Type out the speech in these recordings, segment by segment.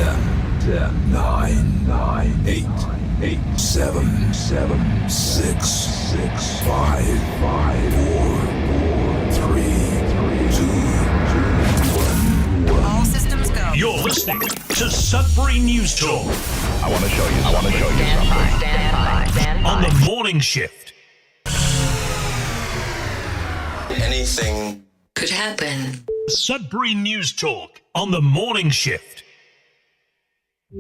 10, 9, 8, 7, 6, 5, 4, 3, 2, 1. All systems go. You're listening to Sudbury News Talk. I want to show you something. Stand by. On the morning shift. Anything Could happen. Sudbury News Talk on the morning shift. Hey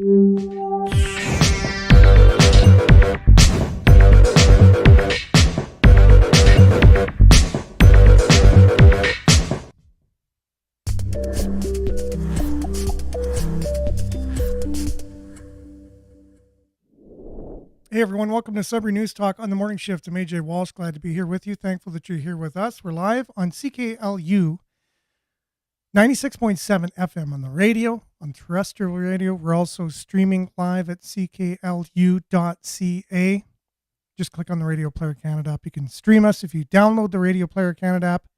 everyone, welcome to Sudbury News Talk on the morning shift. I'm AJ Walsh, glad to be here with you. Thankful that you're here with us. We're live on CKLU 96.7 FM on the radio, on terrestrial radio. We're also streaming live at cklu.ca. Just click on the Radio Player Canada app. You can stream us. If you download the Radio Player Canada app,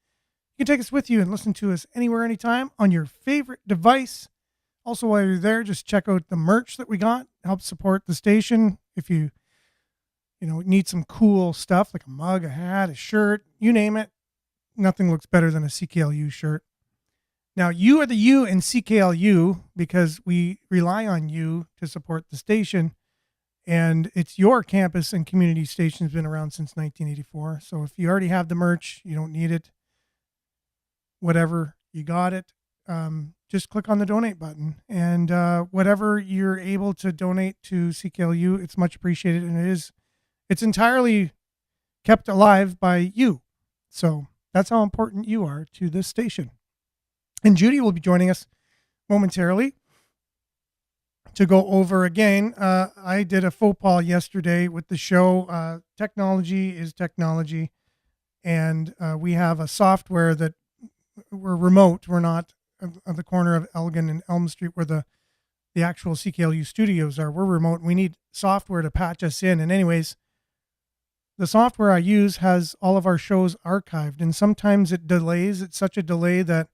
you can take us with you and listen to us anywhere, anytime on your favorite device. Also, while you're there, just check out the merch that we got. Help support the station. If you need some cool stuff like a mug, a hat, a shirt, you name it. Nothing looks better than a CKLU shirt. Now, you are the you in CKLU because we rely on you to support the station. And it's your campus and community station has been around since 1984. So if you already have the merch, you don't need it. Whatever, you got it. Just click on the donate button. And whatever you're able to donate to CKLU, it's much appreciated. And it's entirely kept alive by you. So that's how important you are to this station. And Judy will be joining us momentarily to go over again. I did a faux pas yesterday with the show. Technology is technology. And we have a software that we're remote. We're not at the corner of Elgin and Elm Street where the actual CKLU studios are. We're remote. We need software to patch us in. And anyways, the software I use has all of our shows archived, and sometimes it delays. It's such a delay that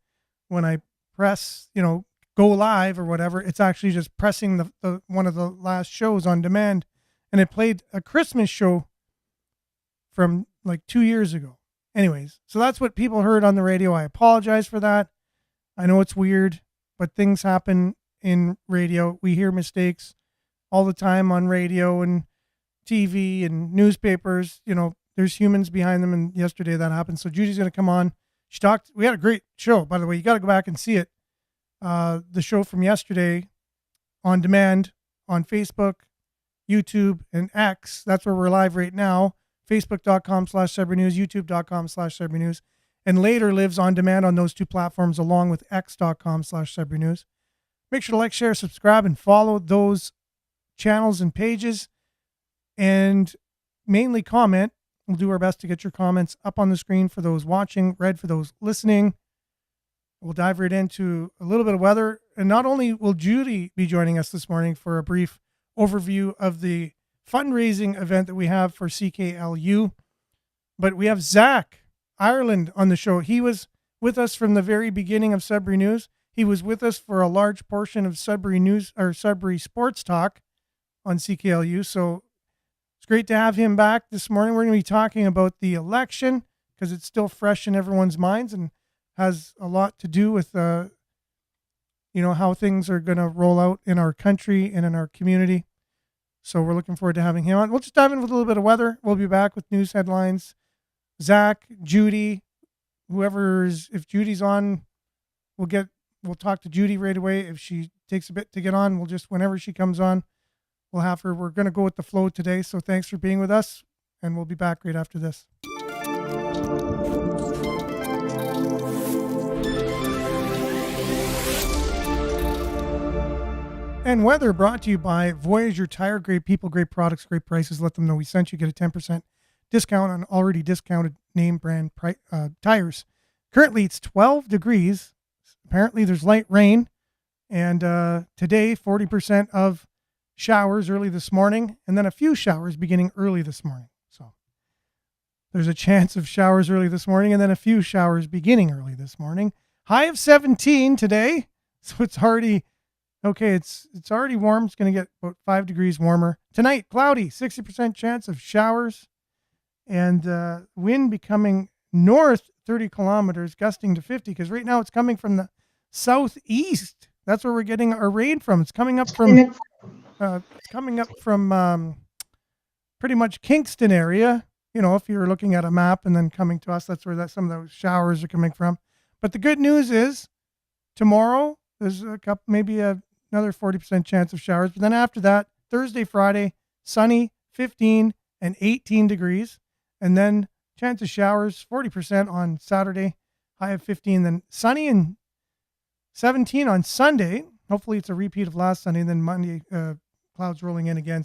when I press, go live or whatever, it's actually just pressing the one of the last shows on demand. And it played a Christmas show from like 2 years ago. Anyways, so that's what people heard on the radio. I apologize for that. I know it's weird, but things happen in radio. We hear mistakes all the time on radio and TV and newspapers. There's humans behind them. And yesterday that happened. So Judy's going to come on. We had a great show, by the way. You got to go back and see it. The show from yesterday on demand on Facebook, YouTube, and X. That's where we're live right now. Facebook.com/Sudbury News, YouTube.com/Sudbury News, and later lives on demand on those two platforms along with X.com/Sudbury News. Make sure to like, share, subscribe, and follow those channels and pages, and mainly comment. We'll do our best to get your comments up on the screen for those watching, read for those listening. We'll dive right into a little bit of weather. And not only will Judy be joining us this morning for a brief overview of the fundraising event that we have for CKLU, but we have Zach Ireland on the show. He was with us from the very beginning of Sudbury News. He was with us for a large portion of Sudbury News or Sudbury Sports Talk on CKLU. So it's great to have him back this morning. We're going to be talking about the election because it's still fresh in everyone's minds and has a lot to do with, how things are going to roll out in our country and in our community. So we're looking forward to having him on. We'll just dive in with a little bit of weather. We'll be back with news headlines. Zach, Judy, if Judy's on, we'll talk to Judy right away. If she takes a bit to get on, whenever she comes on, we'll have her. We're going to go with the flow today. So thanks for being with us, and we'll be back right after this. And weather brought to you by Voyager Tire. Great people, great products, great prices. Let them know we sent you. Get a 10% discount on already discounted name brand tires. Currently, it's 12 degrees. Apparently, there's light rain. And today, 40% of showers early this morning, and then a few showers beginning early this morning. So there's a chance of showers early this morning, and then a few showers beginning early this morning. High of 17 today. So it's already Okay, it's already warm. It's going to get about 5 degrees warmer. Tonight, cloudy, 60% chance of showers, and wind becoming north 30 kilometers, gusting to 50, because right now it's coming from the southeast. That's where we're getting our rain from. It's coming up from pretty much Kingston area. You know, if you're looking at a map and then coming to us, that's where some of those showers are coming from. But the good news is tomorrow there's another 40% chance of showers. But then after that, Thursday, Friday, sunny, 15 and 18 degrees. And then chance of showers, 40% on Saturday, high of 15. Then sunny and 17 on Sunday. Hopefully it's a repeat of last Sunday. And then Monday, clouds rolling in again,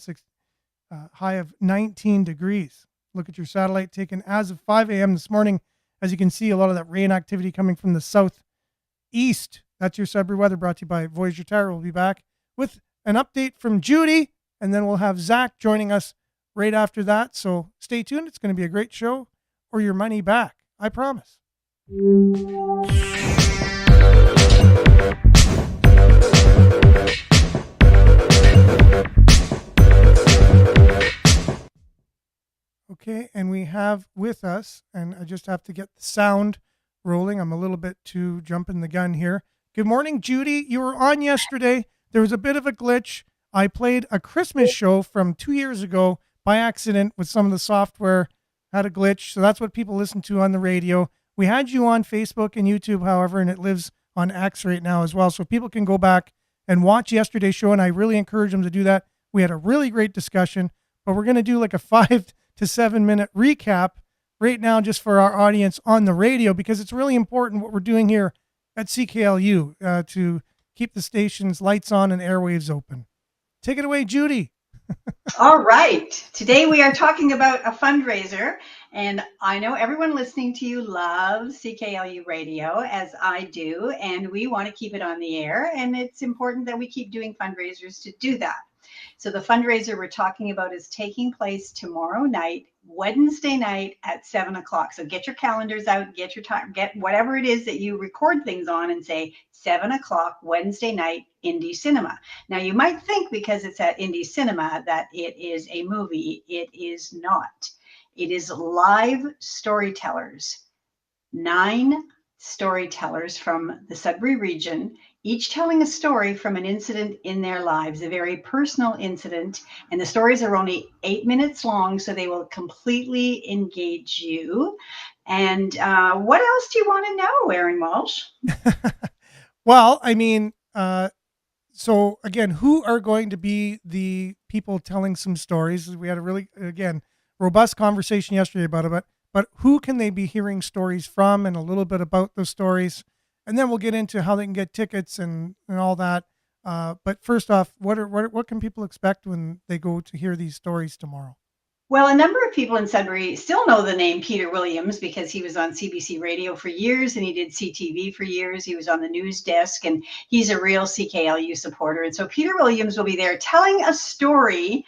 high of 19 degrees. Look at your satellite taken as of 5 a.m. this morning. As you can see, a lot of that rain activity coming from the southeast. That's your Sudbury weather, brought to you by Voyager Tire. We'll be back with an update from Judy, and then we'll have Zach joining us right after that. So stay tuned. It's going to be a great show, or your money back. I promise. Okay, and we have with us, and I just have to get the sound rolling. I'm a little bit too jumping the gun here. Good morning, Judy. You were on yesterday. There was a bit of a glitch. I played a Christmas show from 2 years ago by accident with some of the software, had a glitch. So that's what people listen to on the radio. We had you on Facebook and YouTube, however, and it lives on X right now as well. So people can go back and watch yesterday's show, and I really encourage them to do that. We had a really great discussion, but we're going to do like a 5 to 7 minute recap right now just for our audience on the radio, because it's really important what we're doing here at CKLU to keep the station's lights on and airwaves open. Take it away, Judy. All right. Today we are talking about a fundraiser, and I know everyone listening to you loves CKLU radio, as I do, and we want to keep it on the air, and it's important that we keep doing fundraisers to do that. So the fundraiser we're talking about is taking place tomorrow night, Wednesday night at 7:00. So get your calendars out, get your time, get whatever it is that you record things on, and say 7:00 Wednesday night, Indie Cinema. Now you might think because it's at Indie Cinema that it is a movie. It is not. It is live storytellers. 9 storytellers from the Sudbury region, each telling a story from an incident in their lives, a very personal incident. And the stories are only 8 minutes long, so they will completely engage you. And what else do you want to know, Aaron Walsh? Well, I mean, so again, who are going to be the people telling some stories? We had a really, again, robust conversation yesterday about it, but who can they be hearing stories from, and a little bit about those stories? And then we'll get into how they can get tickets and all that. But first off, what can people expect when they go to hear these stories tomorrow? Well, a number of people in Sudbury still know the name Peter Williams because he was on CBC Radio for years, and he did CTV for years. He was on the news desk, and he's a real CKLU supporter. And so Peter Williams will be there telling a story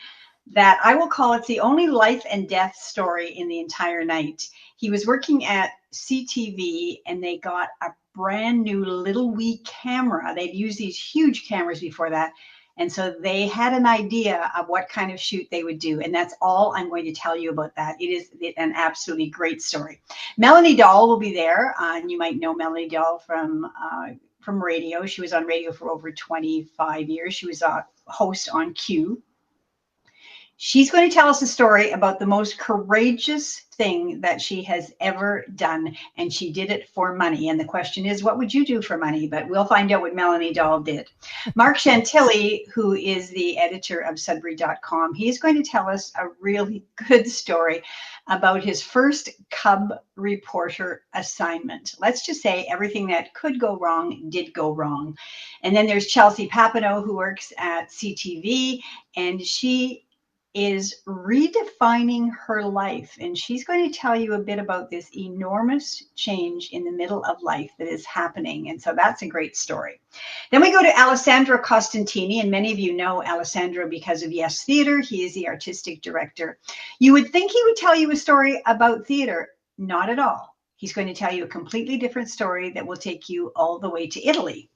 that I will call it's the only life and death story in the entire night. He was working at CTV, and they got a brand new little wee camera. They'd used these huge cameras before that. And so they had an idea of what kind of shoot they would do. And that's all I'm going to tell you about that. It is an absolutely great story. Melanie Dahl will be there. And you might know Melanie Dahl from radio. She was on radio for over 25 years. She was a host on Q. She's going to tell us a story about the most courageous thing that she has ever done, and she did it for money. And the question is, what would you do for money? But we'll find out what Melanie Dahl did. Mark Chantilly, who is the editor of Sudbury.com, he's going to tell us a really good story about his first Cub reporter assignment. Let's just say everything that could go wrong did go wrong. And then there's Chelsea Papineau, who works at CTV, and she is redefining her life. And she's going to tell you a bit about this enormous change in the middle of life that is happening. And so that's a great story. Then we go to Alessandro Costantini, and many of you know Alessandro because of Yes Theatre. He is the artistic director. You would think he would tell you a story about theater. Not at all. He's going to tell you a completely different story that will take you all the way to Italy.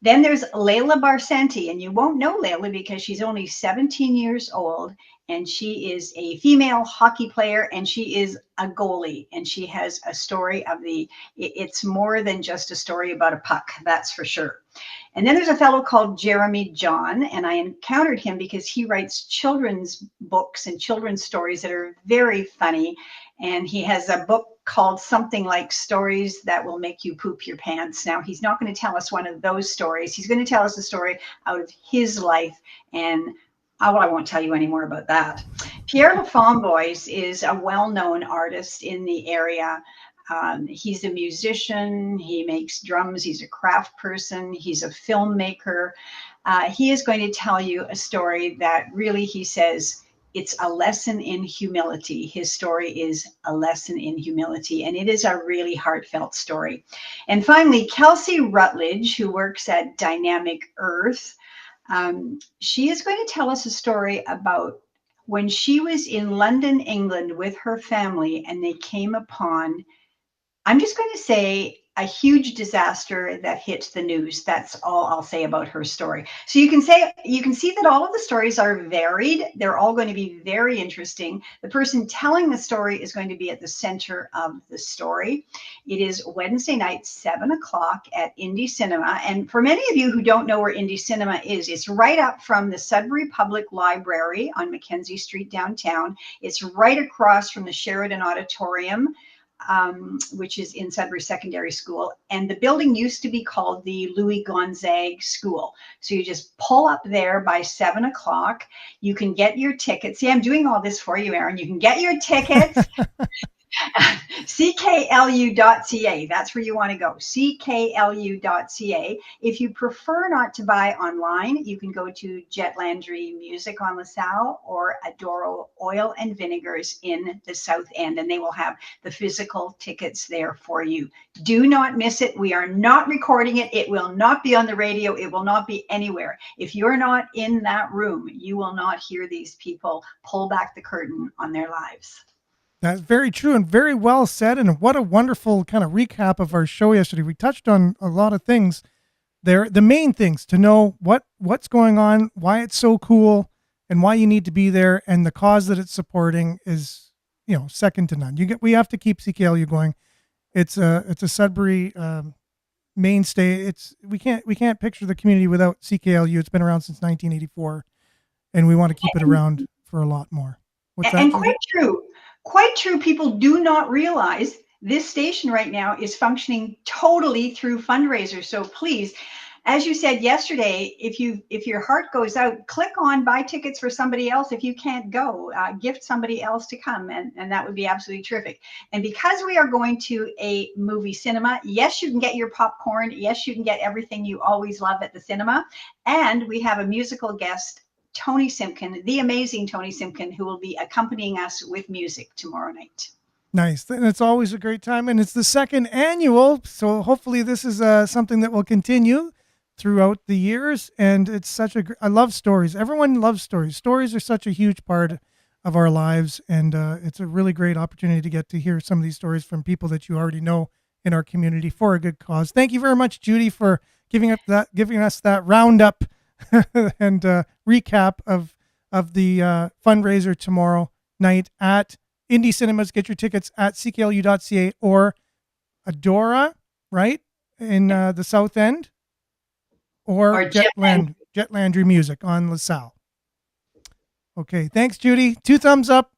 Then there's Layla Barsanti, and you won't know Layla because she's only 17 years old, and she is a female hockey player, and she is a goalie, and she has a story of it's more than just a story about a puck, that's for sure. And then there's a fellow called Jeremy John, and I encountered him because he writes children's books and children's stories that are very funny. And he has a book called something like Stories That Will Make You Poop Your Pants. Now, he's not going to tell us one of those stories. He's going to tell us a story out of his life. And I won't tell you any more about that. Pierre Lafamboise is a well-known artist in the area. He's a musician, he makes drums, he's a craft person, he's a filmmaker. He is going to tell you a story that really, he says, it's a lesson in humility. His story is a lesson in humility, and it is a really heartfelt story. And finally, Kelsey Rutledge, who works at Dynamic Earth, she is going to tell us a story about when she was in London, England with her family, and they came upon, I'm just going to say, a huge disaster that hit the news. That's all I'll say about her story. So you can see that all of the stories are varied. They're all going to be very interesting. The person telling the story is going to be at the center of the story. It is Wednesday night, 7 o'clock at Indie Cinema. And for many of you who don't know where Indie Cinema is, it's right up from the Sudbury Public Library on Mackenzie Street downtown. It's right across from the Sheridan Auditorium, which is in Sudbury Secondary School. And the building used to be called the Louis Gonzague School. So you just pull up there by 7 o'clock. You can get your tickets. See, I'm doing all this for you, Aaron. You can get your tickets. cklu.ca. That's where you want to go. cklu.ca. If you prefer not to buy online, you can go to Jet Landry Music on LaSalle or Adoro Oil and Vinegars in the South End, and they will have the physical tickets there for you. Do not miss it. We are not recording it. It will not be on the radio. It will not be anywhere. If you're not in that room, you will not hear these people pull back the curtain on their lives. That's very true and very well said. And what a wonderful kind of recap of our show yesterday. We touched on a lot of things there. The main things to know what's going on, why it's so cool, and why you need to be there. And the cause that it's supporting is, second to none. We have to keep CKLU going. It's a Sudbury mainstay. We can't picture the community without CKLU. It's been around since 1984, and we want to keep it around for a lot more. What's that? And quite true. People do not realize this station right now is functioning totally through fundraisers. So please, as you said yesterday, if your heart goes out, click on buy tickets for somebody else. If you can't go, gift somebody else to come, and that would be absolutely terrific. And because we are going to a movie cinema, yes, you can get your popcorn. Yes, you can get everything you always love at the cinema. And we have a musical guest, Tony Simpkin, the amazing Tony Simpkin, who will be accompanying us with music tomorrow night. Nice. And it's always a great time. And it's the second annual. So hopefully this is something that will continue throughout the years. And it's I love stories. Everyone loves stories. Stories are such a huge part of our lives. And it's a really great opportunity to get to hear some of these stories from people that you already know in our community for a good cause. Thank you very much, Judy, for giving us that roundup and recap of the fundraiser tomorrow night at Indie Cinemas. Get your tickets at cklu.ca or Adora, right, in the South End, or Jet Landry Music on LaSalle. Okay, thanks, Judy. 2 thumbs up.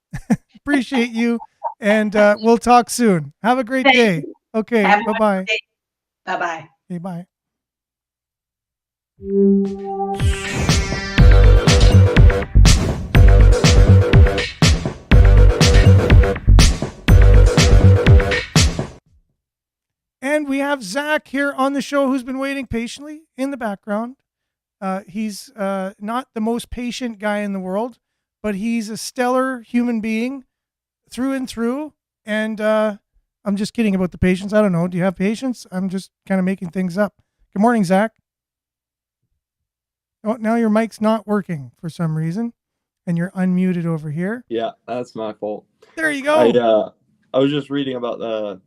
Appreciate you, and we'll talk soon. Have a great day. Okay, bye-bye. Bye-bye. Okay, bye. And we have Zach here on the show, who's been waiting patiently in the background. He's not the most patient guy in the world, but he's a stellar human being through and through. And I'm just kidding about the patience. I don't know. Do you have patience? I'm just kind of making things up. Good morning, Zach. Oh, now your mic's not working for some reason, and you're unmuted over here. Yeah, that's my fault. There you go. I was just reading about the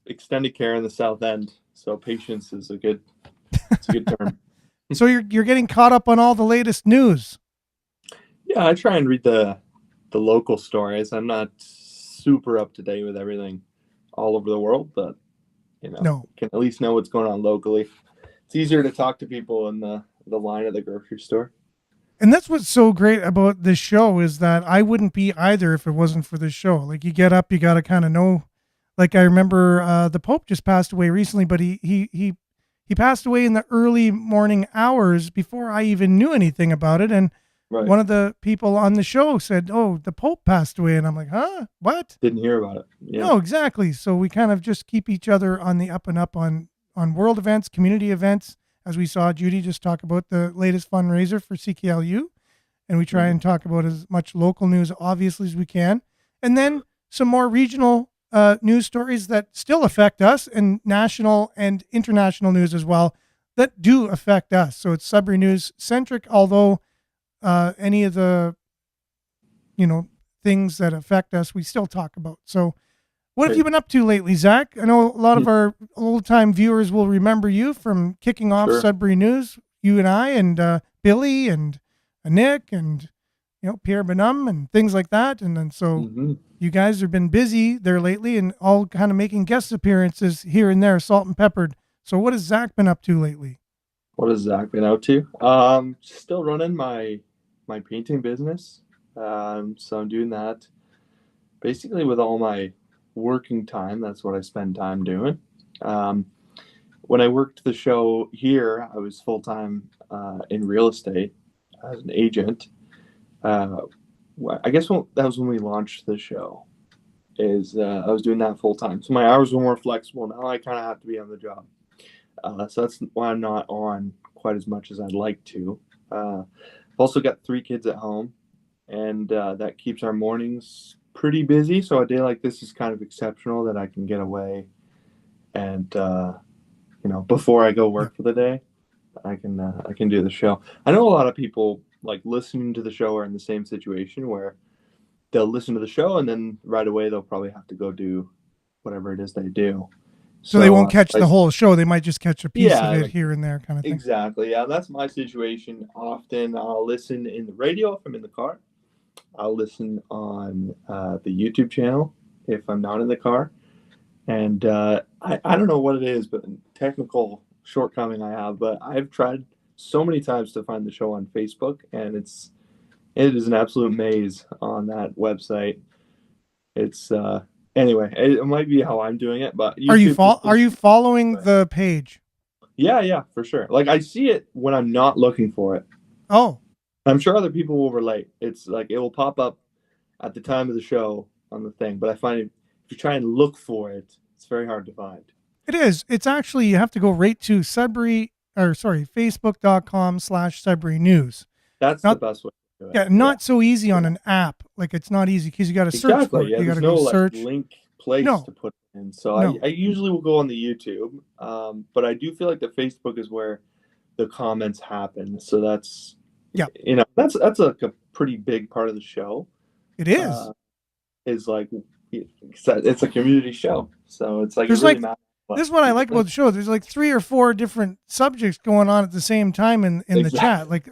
extended care in the South End, so patience is a good term. So you're getting caught up on all the latest news. Yeah, I try and read the local stories. I'm not super up to date with everything all over the world, but No. can at least know what's going on locally. It's easier to talk to people in the line at the grocery store. And that's what's so great about this show is that I wouldn't be either if it wasn't for this show. Like you get up, you got to kind of know. Like I remember the Pope just passed away recently, but he passed away in the early morning hours before I even knew anything about it. And Right. one of the people on the show said, "Oh, the Pope passed away," and I'm like, "Huh? What?" Didn't hear about it. Yeah. No, exactly. So we kind of just keep each other on the up and up on world events, community events. As we saw Judy just talk about the latest fundraiser for CKLU, and we try and talk about as much local news obviously as we can, and then some more regional news stories that still affect us, and national and international news as well that do affect us. So it's Sudbury News centric, although any of the things that affect us we still talk about. So what have you been up to lately, Zach? I know a lot of our old-time viewers will remember you from kicking off Sure. Sudbury News, you and I, and Billy, and Nick, and Pierre Benum, and things like that. And then so you guys have been busy there lately, and all kind of making guest appearances here and there, salt and peppered. So what has Zach been up to lately? What has Zach been out to? Still running my painting business. So I'm doing that basically with all my working time. That's what I spend time doing. When I worked the show here, I was full-time in real estate as an agent. I guess that was when we launched the show. I was doing that full-time. So my hours were more flexible. Now I kind of have to be on the job. So that's why I'm not on quite as much as I'd like to. I've also got 3 kids at home, and that keeps our mornings pretty busy. So a day like this is kind of exceptional that I can get away and before I go work for the day, I can do the show. I know a lot of people like listening to the show are in the same situation where they'll listen to the show and then right away they'll probably have to go do whatever it is they do. So they won't catch the whole show. They might just catch a piece of it here and there kind of thing. Exactly. Yeah, that's my situation. Often I'll listen in the radio if I'm in the car. I'll listen on the YouTube channel if I'm not in the car. And I don't know what it is, but technical shortcoming I have, but I've tried so many times to find the show on Facebook, and it is an absolute maze on that website. It's anyway, it might be how I'm doing it, but are you following the page? Yeah, for sure. Like I see it when I'm not looking for it. Oh, I'm sure other people will relate. It's like it will pop up at the time of the show on the thing, but I find if you try and look for it, it's very hard to find. It is. It's actually, you have to go right to facebook.com/Sudbury News. That's the best way to do it. Yeah, not so easy on an app. Like it's not easy because you got to search for it. Yeah, you got there's to no go search. link place to put it in. So I usually will go on the YouTube, but I do feel like the Facebook is where the comments happen. So that's that's like a pretty big part of the show. It is. Is like it's a community show, so it's like there's it really like this is what I like about the show. There's like 3 or 4 different subjects going on at the same time in the chat. Like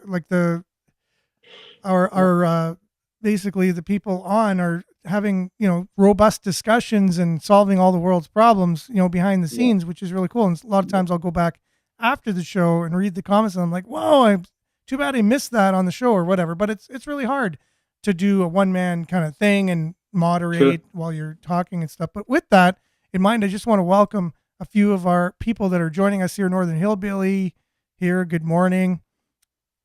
our basically the people on are having robust discussions and solving all the world's problems behind the scenes, which is really cool. And a lot of times I'll go back after the show and read the comments, and I'm like, whoa, I'm too bad I missed that on the show or whatever. But it's really hard to do a one-man kind of thing and moderate while you're talking and stuff. But with that in mind, I just want to welcome a few of our people that are joining us here. Northern Hillbilly here. Good morning.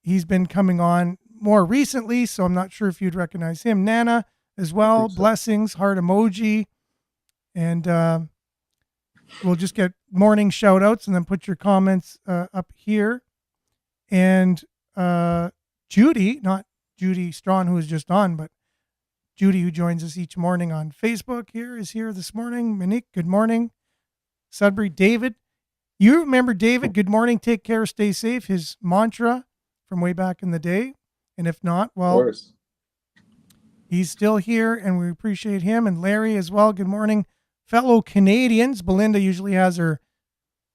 He's been coming on more recently, so I'm not sure if you'd recognize him. Nana as well. Blessings, heart emoji. And we'll just get morning shout outs and then put your comments up here. And Judy, not Judy Strawn, who was just on, but Judy, who joins us each morning on Facebook is here this morning. Monique, good morning. Sudbury, David. You remember David, good morning, take care, stay safe, his mantra from way back in the day. And if not, well, he's still here and we appreciate him. And Larry as well, good morning. Fellow Canadians, Belinda usually has her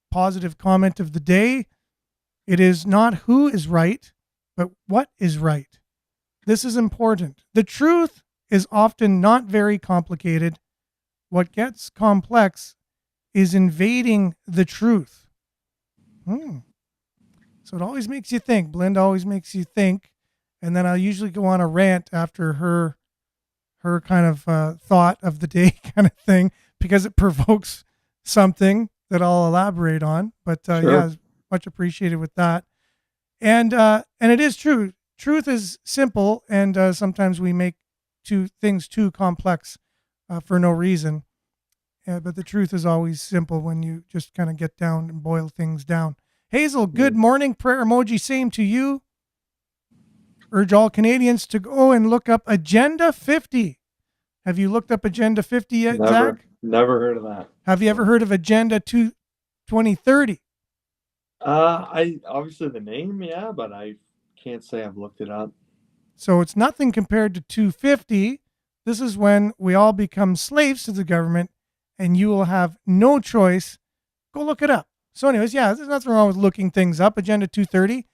positive comment of the day. It is not who is right, but what is right. This is important. The truth is often not very complicated. What gets complex is invading the truth. So it always makes you think. Belinda always makes you think. And then I'll usually go on a rant after her kind of thought of the day kind of thing, because it provokes something that I'll elaborate on. But yeah, much appreciated with that. And it is true. Truth is simple, and sometimes we make things too complex for no reason. But the truth is always simple when you just kind of get down and boil things down. Hazel, good morning. Prayer emoji, same to you. Urge all Canadians to go and look up Agenda 50. Have you looked up Agenda 50 yet, Zach? Never heard of that. Have you ever heard of Agenda 2030? I obviously the name, yeah, but I can't say I've looked it up. So it's nothing compared to 250. This is when we all become slaves to the government, and you will have no choice. Go look it up. So anyways, yeah, there's nothing wrong with looking things up. Agenda 230.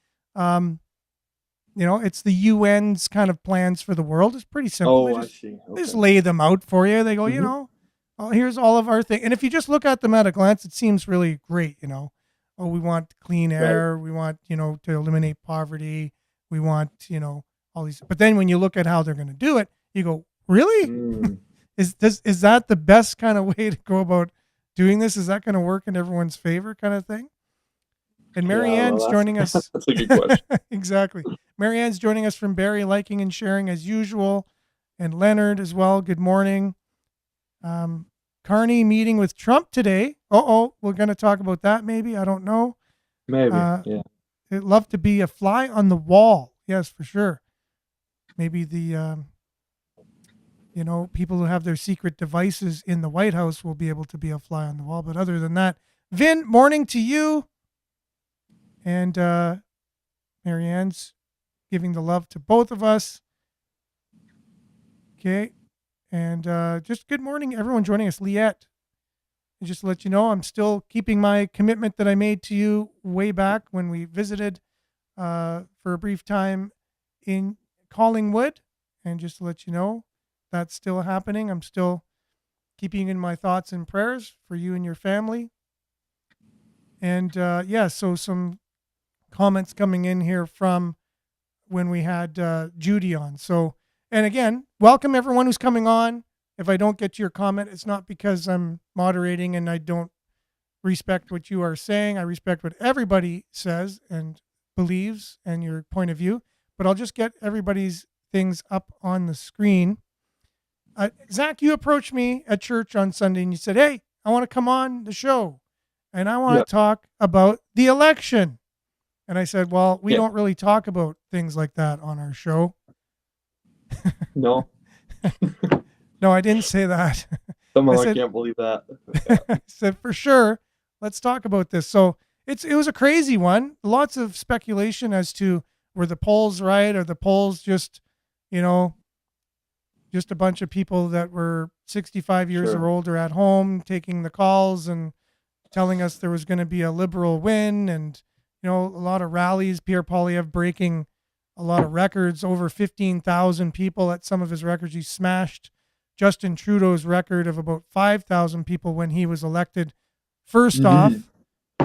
It's the UN's kind of plans for the world. It's pretty simple. I see. Okay. They just lay them out for you. They go, here's all of our things. And if you just look at them at a glance, it seems really great, we want clean air. Right. We want, to eliminate poverty. We want, all these. But then when you look at how they're going to do it, you go, really? Is that the best kind of way to go about doing this? Is that going to work in everyone's favor kind of thing? And Marianne's joining us. That's a good question. Exactly. Marianne's joining us from Barrie, liking and sharing as usual. And Leonard as well. Good morning. Carney meeting with Trump today. We're going to talk about that maybe. I don't know. Maybe, yeah. I'd love to be a fly on the wall. Yes, for sure. Maybe the, people who have their secret devices in the White House will be able to be a fly on the wall. But other than that, Vin, morning to you. And Marianne's giving the love to both of us. Okay. And just good morning, everyone joining us. Liette, just to let you know, I'm still keeping my commitment that I made to you way back when we visited for a brief time in Collingwood. And just to let you know, that's still happening. I'm still keeping in my thoughts and prayers for you and your family. And so some comments coming in here from when we had Judy on. So, and again, welcome everyone who's coming on. If I don't get to your comment, it's not because I'm moderating and I don't respect what you are saying. I respect what everybody says and believes and your point of view, but I'll just get everybody's things up on the screen. Zach, you approached me at church on Sunday and you said, hey, I want to come on the show and I want to talk about the election. And I said, well, we don't really talk about things like that on our show. No. No, I didn't say that. I can't believe that. I said, for sure, let's talk about this. So it was a crazy one. Lots of speculation as to were the polls right? Or the polls just, just a bunch of people that were 65 years or older at home taking the calls and telling us there was going to be a liberal win. And, a lot of rallies, Pierre Poilievre breaking a lot of records, over 15,000 people at some of his records. He smashed Justin Trudeau's record of about 5,000 people when he was elected first off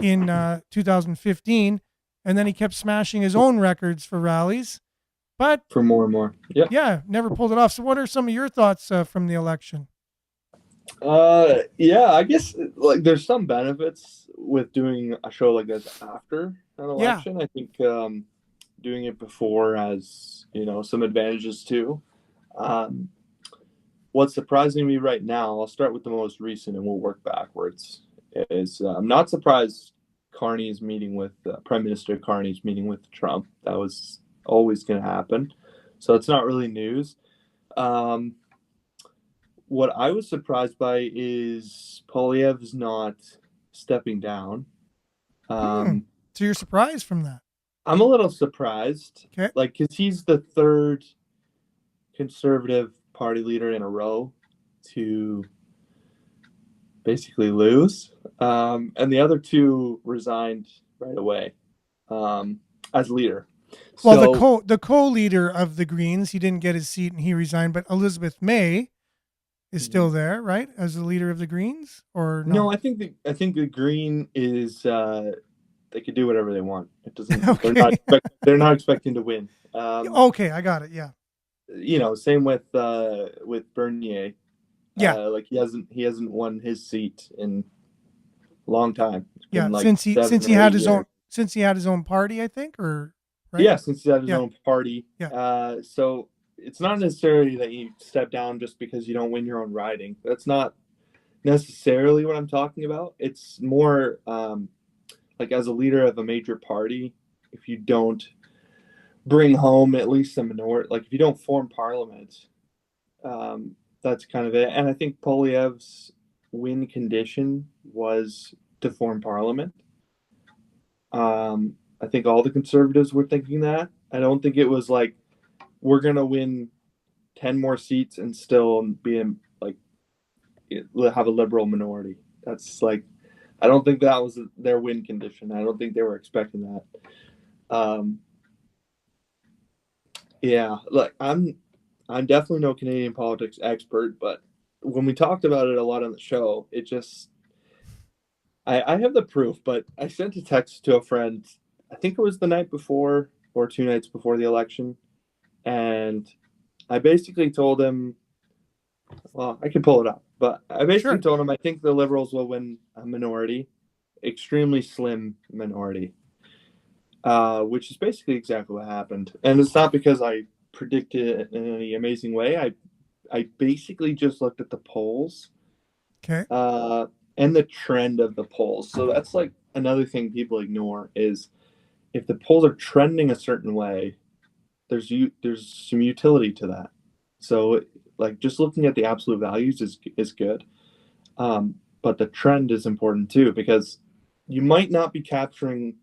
in 2015. And then he kept smashing his own records for rallies. But for more and more. Yeah, never pulled it off. So what are some of your thoughts from the election? I guess there's some benefits with doing a show like this after an election. I think doing it before has, some advantages too. What's surprising me right now, I'll start with the most recent and we'll work backwards, is I'm not surprised Carney's meeting with Prime Minister Carney's meeting with Trump. That was always going to happen. So it's not really news. What I was surprised by is Poilievre's not stepping down. So you're surprised from that? I'm a little surprised. Okay. Because he's the third Conservative Party leader in a row to basically lose. And the other two resigned right away. as leader. Well, So the co-leader of the Greens, he didn't get his seat and he resigned, but Elizabeth May is still there, right, as the leader of the Greens, or no, not? I think the Green is they could do whatever they want. It doesn't. Okay. They're not expecting to win. Okay, I got it. Yeah. Same with Bernier. Yeah. Like he hasn't won his seat in a long time. It's Yeah. been like Since 7 he or had 8 his years. own party, I think, or right? Yeah, since he had his Yeah. own party. Yeah. So it's not necessarily that you step down just because you don't win your own riding. That's not necessarily what I'm talking about. It's more like as a leader of a major party, if you don't bring home at least a minority, like if you don't form parliament, that's kind of it. And I think Poilievre's win condition was to form parliament. I think all the conservatives were thinking that. I don't think it was like we're gonna win 10 more seats and still be in, like have a liberal minority. That's like I don't think that was their win condition. I don't think they were expecting that. Yeah, like I'm definitely no Canadian politics expert, but when we talked about it a lot on the show, it just I have the proof, but I sent a text to a friend. I think it was the night before or 2 nights before the election, and I basically told him, well, I can pull it up, but I basically Sure. told him I think the Liberals will win a minority, extremely slim minority, which is basically exactly what happened. And it's not because I predicted it in any amazing way. I basically just looked at the polls Okay. and the trend of the polls. So that's like another thing people ignore is if the polls are trending a certain way, there's some utility to that. So like just looking at the absolute values is good, but the trend is important too because you might not be capturing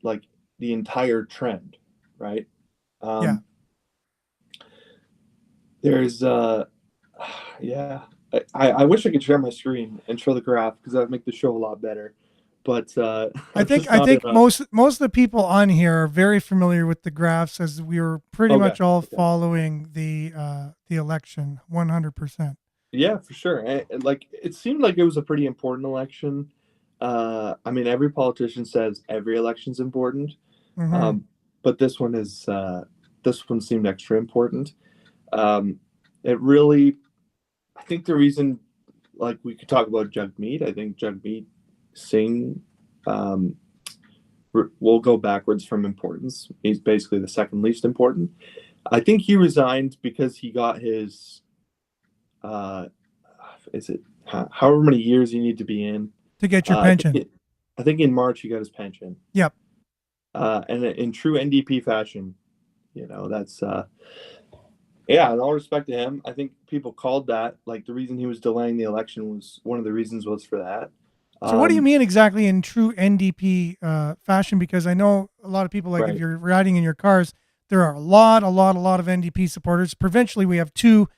like the entire trend, right? Yeah. There's yeah. I wish I could share my screen and show the graph because that would make the show a lot better. But I think most of the people on here are very familiar with the graphs as we were pretty much all following the election 100%. Yeah, for sure. And like it seemed like it was a pretty important election. I mean, every politician says every election's important, Mm-hmm. but this one seemed extra important. It really, I think the reason, like we could talk about Jagmeet. I think Jagmeet Singh will go backwards from importance. He's basically the second least important. I think he resigned because he got his, is it however many years you need to be in To get your pension. I think in March he got his pension. Yep. And in true NDP fashion, that's yeah, in all respect to him, I think people called that like the reason he was delaying the election was one of the reasons was for that. So what do you mean exactly in true NDP fashion? Because I know a lot of people, like if you're riding in your cars, there are a lot of NDP supporters. Provincially, we have two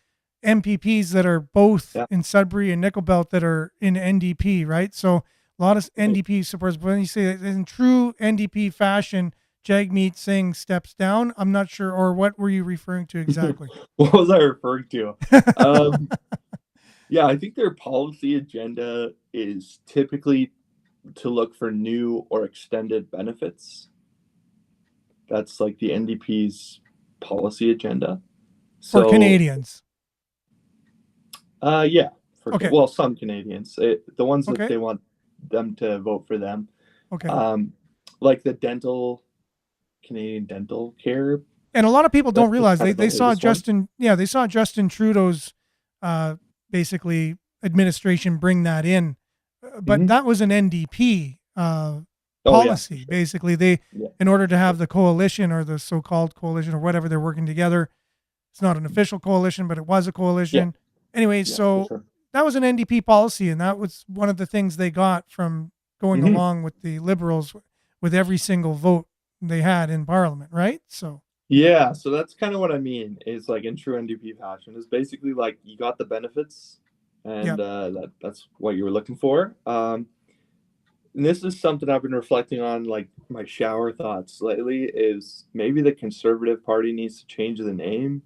MPPs that are both in Sudbury and Nickel Belt that are in NDP, right? So a lot of NDP supporters. But when you say in true NDP fashion, Jagmeet Singh steps down, I'm not sure, or what were you referring to exactly? What was I referring to? Yeah, I think their policy agenda is typically to look for new or extended benefits. That's like the NDP's policy agenda. For Canadians. Yeah. Okay. Well, some Canadians. The ones that they want them to vote for them. Okay. Like the Canadian dental care. And a lot of people don't realize they saw Justin Trudeau's basically administration bring that in, but that was an NDP policy. Sure. Basically, in order to have the coalition or the so-called coalition or whatever they're working together, it's not an official coalition, but it was a coalition. Yeah. Anyway, that was an NDP policy, and that was one of the things they got from going along with the Liberals with every single vote they had in Parliament, right? So. Yeah, so that's kind of what I mean is like in true NDP fashion is basically like you got the benefits and that's what you were looking for. and this is something I've been reflecting on, like my shower thoughts lately, is maybe the Conservative Party needs to change the name.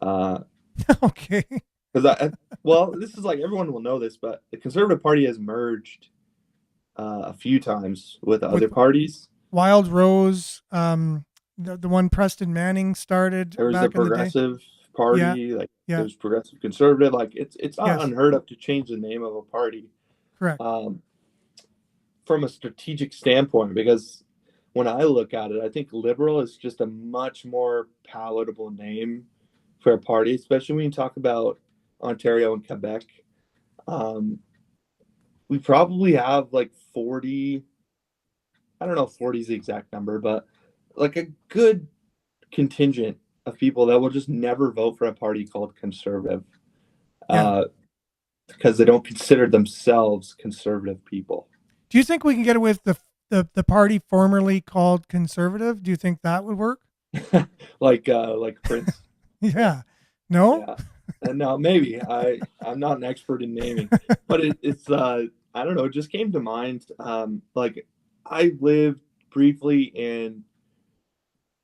Okay. Because well, this is like everyone will know this, but the Conservative Party has merged a few times with other parties. Wild Rose, the one Preston Manning started There was the back in the day. Progressive Party, like Yeah. there's Progressive Conservative. Like it's not Yes. unheard of to change the name of a party. Correct. From a strategic standpoint, because when I look at it, I think liberal is just a much more palatable name for a party, especially when you talk about Ontario and Quebec. We probably have like 40, I don't know if 40 is the exact number, but like a good contingent of people that will just never vote for a party called conservative because they don't consider themselves conservative people. Do you think we can get away with the party formerly called Conservative? Do you think that would work? like Prince? Yeah. No? Yeah. No, maybe. I'm not an expert in naming, but it's I don't know, it just came to mind. Like I lived briefly in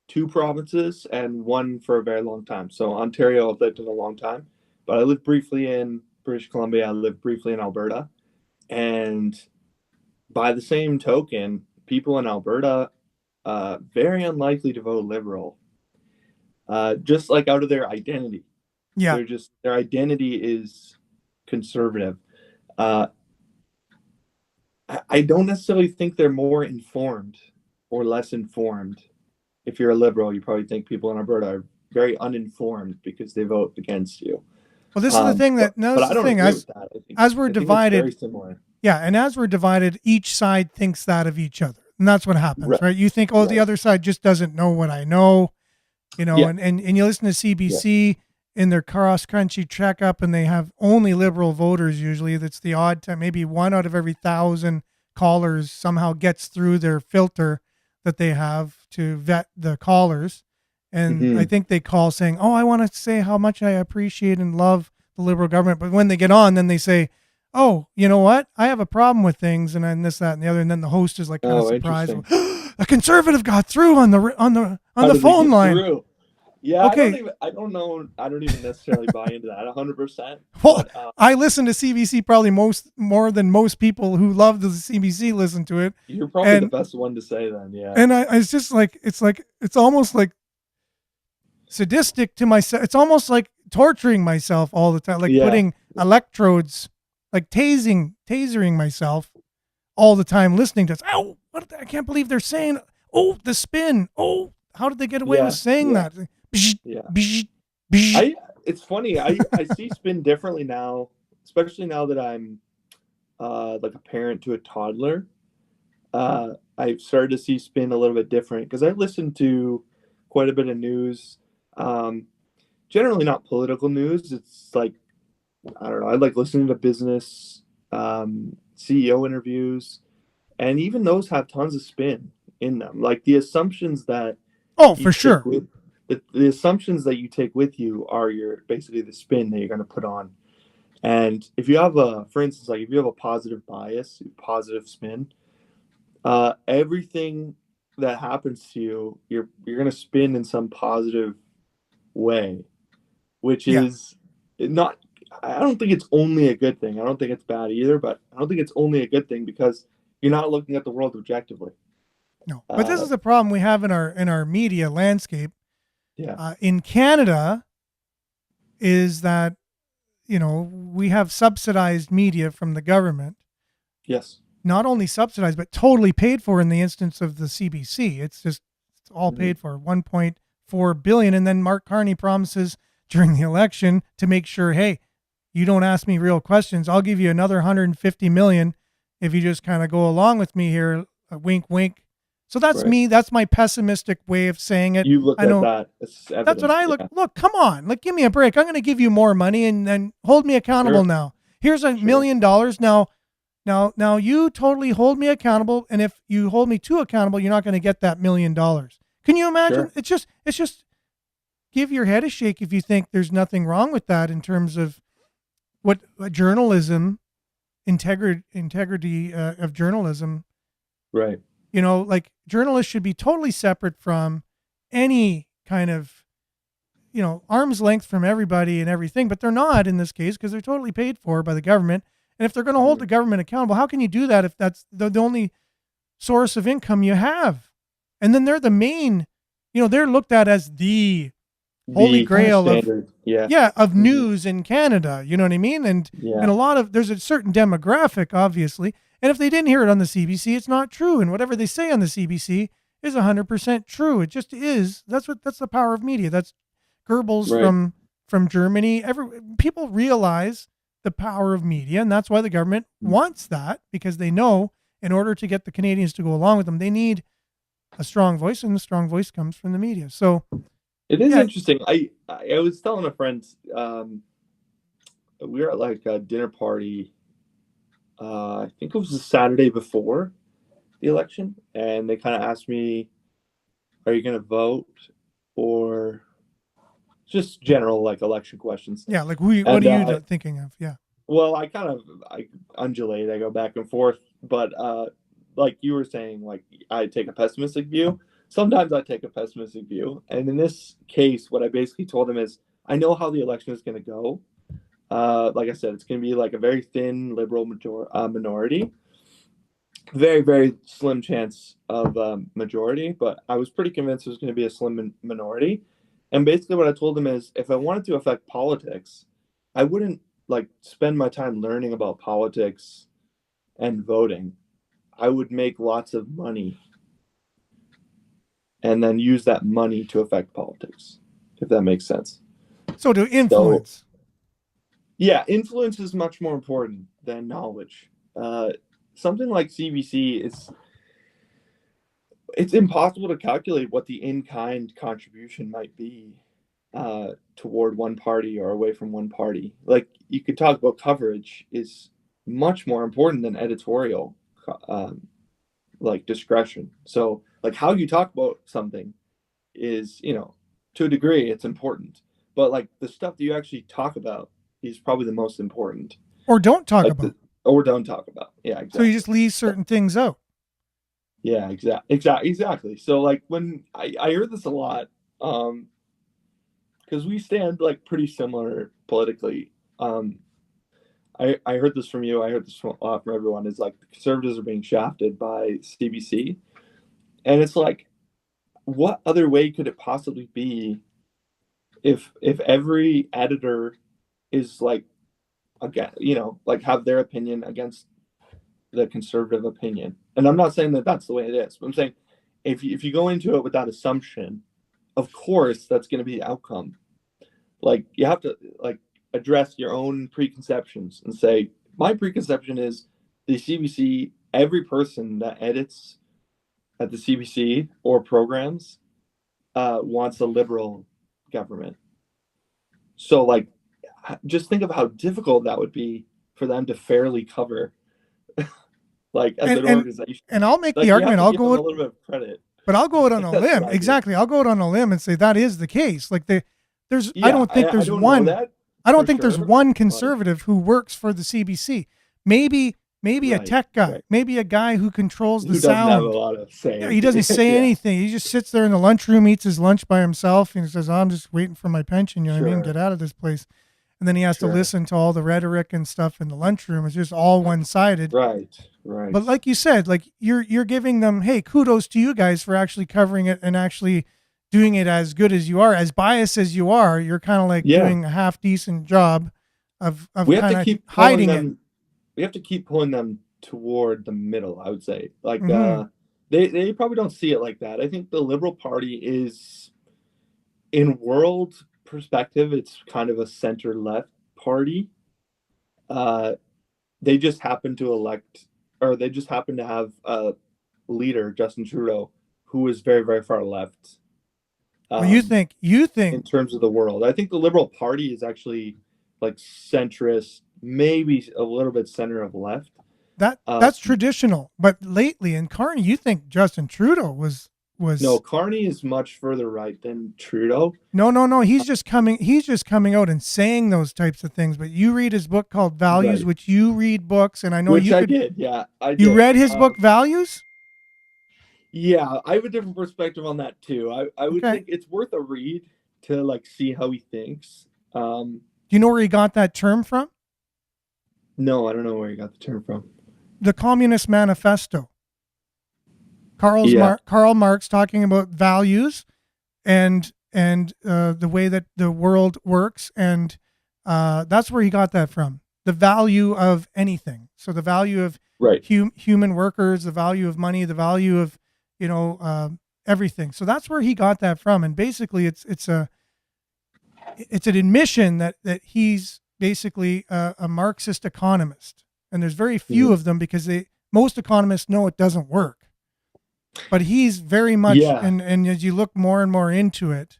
2 provinces and one for a very long time. So Ontario I've lived in a long time, but I lived briefly in British Columbia, I lived briefly in Alberta. And by the same token, people in Alberta, very unlikely to vote Liberal, just like out of their identity. Yeah. Their identity is conservative. I don't necessarily think they're more informed or less informed. If you're a Liberal, you probably think people in Alberta are very uninformed because they vote against you. Well, this is the thing that but I don't agree with that. As we're divided, it's very similar. Yeah, and as we're divided, each side thinks that of each other. And that's what happens, right? You think, oh, the other side just doesn't know what I know, and you listen to CBC in their cross-country checkup, and they have only Liberal voters usually. That's the odd time. Maybe 1 out of every 1,000 callers somehow gets through their filter that they have to vet the callers. And I think they call saying, oh, I want to say how much I appreciate and love the Liberal government. But when they get on, then they say, oh, you know what? I have a problem with things, and then this, that, and the other. And then the host is like kind of surprised. A Conservative got through on the phone line. Through? Yeah. Okay. I don't know. I don't even necessarily buy into that 100%. Well, I listen to CBC probably more than most people who love the CBC listen to it. You're probably the best one to say then. Yeah. And it's just like, it's almost like sadistic to myself. It's almost like torturing myself all the time, like putting electrodes, like tasering myself all the time, listening to. Oh, I can't believe they're saying. Oh, the spin. Oh, how did they get away with saying that? Yeah. It's funny. I see spin differently now, especially now that I'm like a parent to a toddler. I've started to see spin a little bit different because I listen to quite a bit of news. Generally not political news. It's like, I don't know. I like listening to business, CEO interviews, and even those have tons of spin in them. Like the assumptions that for sure. The assumptions that you take with you are basically the spin that you're going to put on. And if you have for instance, like if you have a positive bias, positive spin, everything that happens to you, you're going to spin in some positive way, which is not. I don't think it's only a good thing. I don't think it's bad either, but I don't think it's only a good thing because you're not looking at the world objectively. No, but this is the problem we have in our media landscape. Yeah. In Canada, is that we have subsidized media from the government. Yes. Not only subsidized, but totally paid for in the instance of the CBC. It's all paid for, $1.4 billion, and then Mark Carney promises during the election to make sure, hey, you don't ask me real questions. I'll give you another $150 million if you just kind of go along with me here. A wink, wink. So that's me. That's my pessimistic way of saying it. You look at that. That's what I look. Yeah. Look, come on. Like, give me a break. I'm going to give you more money and then hold me accountable now. Here's $1 million. Now you totally hold me accountable. And if you hold me too accountable, you're not going to get that $1 million. Can you imagine? Sure. It's just give your head a shake if you think there's nothing wrong with that in terms of what journalism integrity of journalism. Right. You know, like journalists should be totally separate from any kind of, you know, arm's length from everybody and everything, but they're not in this case because they're totally paid for by the government. And if they're going to hold the government accountable, how can you do that if that's the only source of income you have? And then they're the main, you know, they're looked at as the holy grail of of news in Canada. You know what I mean? And a lot of, there's a certain demographic, obviously. And if they didn't hear it on the CBC, it's not true. And whatever they say on the CBC is 100% true. It just is. That's the power of media. That's Goebbels from Germany. People realize the power of media, and that's why the government wants that, because they know in order to get the Canadians to go along with them, they need a strong voice, and the strong voice comes from the media. So it is interesting. I was telling a friend, we were at like a dinner party. I think it was the Saturday before the election, and they kind of asked me, "Are you going to vote?" or just general like election questions. Yeah, like what are you thinking of? Yeah. Well, I undulate. I go back and forth, but like you were saying, like I take a pessimistic view. Sometimes I take a pessimistic view, and in this case, what I basically told them is, I know how the election is going to go. Like I said, it's going to be like a very thin liberal minority. Very, very slim chance of majority, but I was pretty convinced it was going to be a slim minority. And basically what I told them is, if I wanted to affect politics, I wouldn't like spend my time learning about politics and voting. I would make lots of money and then use that money to affect politics, if that makes sense. So to influence. Yeah, influence is much more important than knowledge. Something like CBC, it's impossible to calculate what the in-kind contribution might be toward one party or away from one party. Like you could talk about coverage is much more important than editorial like discretion. So like how you talk about something is, you know, to a degree it's important, but like the stuff that you actually talk about is probably the most important. Or don't talk about. Or don't talk about. Yeah, exactly. So you just leave certain things out. Yeah, exactly. So like when I heard this a lot, because we stand like pretty similar politically. I heard this from you. I heard this from everyone. Is like the Conservatives are being shafted by CBC, and it's like, what other way could it possibly be if every editor is like, again, you know, like have their opinion against the Conservative opinion? And I'm not saying that that's the way it is, but I'm saying if you go into it with that assumption, of course that's going to be the outcome. Like you have to like address your own preconceptions and say, my preconception is the CBC, every person that edits at the CBC or programs wants a liberal government. So like, just think of how difficult that would be for them to fairly cover, like as an organization. And I'll make the argument. I'll go a little bit of credit, but I'll go out on a limb. Exactly, I'll go out on a limb and say that is the case. Like there's, I don't think there's one. I don't think there's one conservative who works for the CBC. Maybe a tech guy, maybe a guy who controls the sound. Doesn't have a lot of say. Yeah, he doesn't say anything. He just sits there in the lunchroom, eats his lunch by himself, and he says, I'm just waiting for my pension. You know what I mean? Get out of this place. And then he has to listen to all the rhetoric and stuff in the lunchroom. It's just all one-sided. Right. But like you said, like you're giving them, hey, kudos to you guys for actually covering it and actually doing it as good as you are, as biased as you are. You're kind of like doing a half decent job of kind of hiding it. We have to keep pulling them toward the middle, I would say. Like they probably don't see it like that. I think the Liberal Party is, in world perspective, it's kind of a center left party. They just happen to have a leader, Justin Trudeau, who is very, very far left. Well, you think in terms of the world, I think the Liberal Party is actually like centrist, maybe a little bit center of left. That's traditional, but lately in Carney, you think Justin Trudeau was was No, Carney is much further right than Trudeau. no. He's just coming out and saying those types of things. But you read his book called Values, Right. which you read books, and I know Which you I could. did, yeah, I You did. read his book Values? Yeah, I have a different perspective on that too. I would Okay. think it's worth a read to like see how he thinks. Do you know where he got that term from? No, I don't know where he got the term from. The Communist Manifesto. Yeah. Karl Marx talking about values and the way that the world works, and that's where he got that from. The value of anything. So the value of Right. human workers, the value of money, the value of everything. So that's where he got that from. And basically, it's an admission that he's basically a Marxist economist. And there's very few of them because most economists know it doesn't work. But he's very much, and as you look more and more into it,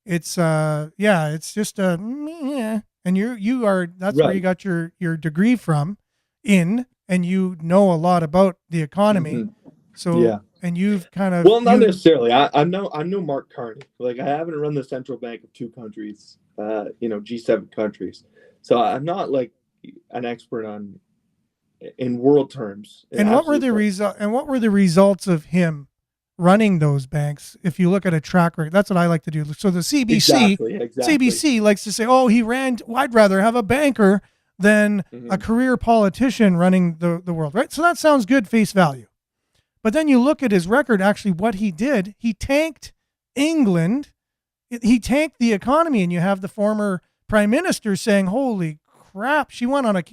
it's it's just a meh. And you are that's where you got your degree from, and you know a lot about the economy. Mm-hmm. So and you've kind of not necessarily. I know Mark Carney. Like I haven't run the central bank of two countries, G7 countries. So I'm not like an expert on in world terms. And what were the results of him running those banks? If you look at a track record, that's what I like to do. So the CBC, CBC likes to say, "Oh, he ran. I'd rather have a banker than a career politician running the world." Right. So that sounds good, face value. But then you look at his record. Actually, what he did, he tanked England. He tanked the economy, and you have the former prime minister saying, "Holy crap!" She went on a